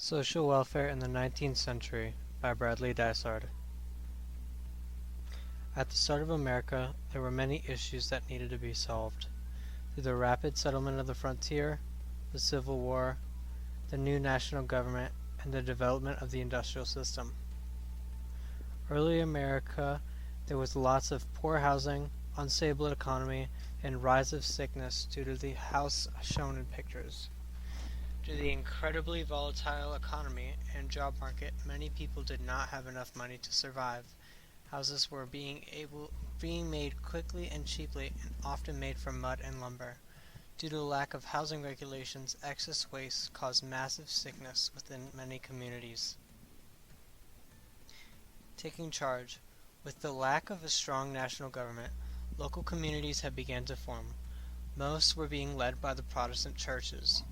Social Welfare in the 19th Century by Bradley Dysart. At the start of America, there were many issues that needed to be solved. Through the rapid settlement of the frontier, the Civil War, the new national government, and the development of the industrial system. Early America, there was lots of poor housing, unstable economy, and rise of sickness due to the house shown in pictures. Due to the incredibly volatile economy and job market, many people did not have enough money to survive. Houses were being made quickly and cheaply, and often made from mud and lumber. Due to the lack of housing regulations, excess waste caused massive sickness within many communities. Taking charge. With the lack of a strong national government, local communities had begun to form. Most were being led by the Protestant churches.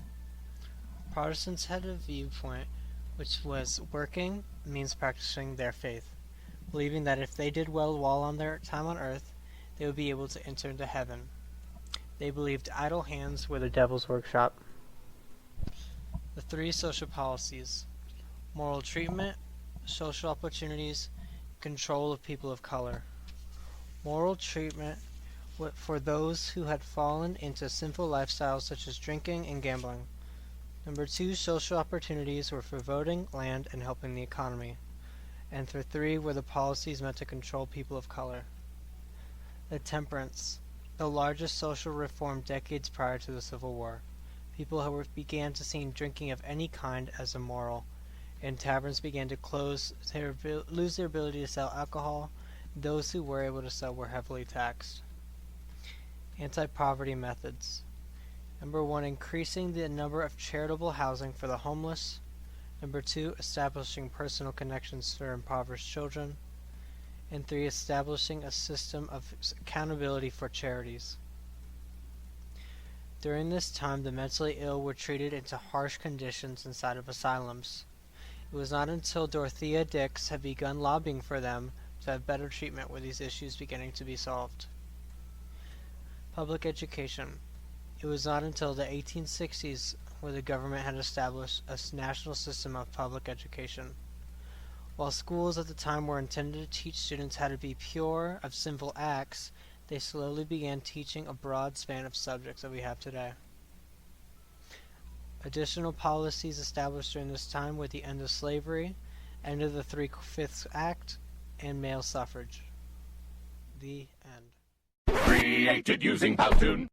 Protestants had a viewpoint which was working means practicing their faith, believing that if they did well while on their time on earth, they would be able to enter into heaven. They believed idle hands were the devil's workshop. The three social policies: moral treatment, social opportunities, control of people of color. Moral treatment for those who had fallen into sinful lifestyles such as drinking and gambling. Number 2, social opportunities were for voting, land, and helping the economy. And for 3 were the policies meant to control people of color. The temperance, the largest social reform decades prior to the Civil War. People began to see drinking of any kind as immoral, and taverns began to lose their ability to sell alcohol. Those who were able to sell were heavily taxed. Anti-poverty methods. Number 1, increasing the number of charitable housing for the homeless. Number 2, establishing personal connections for impoverished children. And 3, establishing a system of accountability for charities. During this time, the mentally ill were treated into harsh conditions inside of asylums. It was not until Dorothea Dix had begun lobbying for them to have better treatment were these issues beginning to be solved. Public education. It was not until the 1860s where the government had established a national system of public education. While schools at the time were intended to teach students how to be pure of sinful acts, they slowly began teaching a broad span of subjects that we have today. Additional policies established during this time were the end of slavery, end of the 3/5 Act, and male suffrage. The end. Created using Powtoon.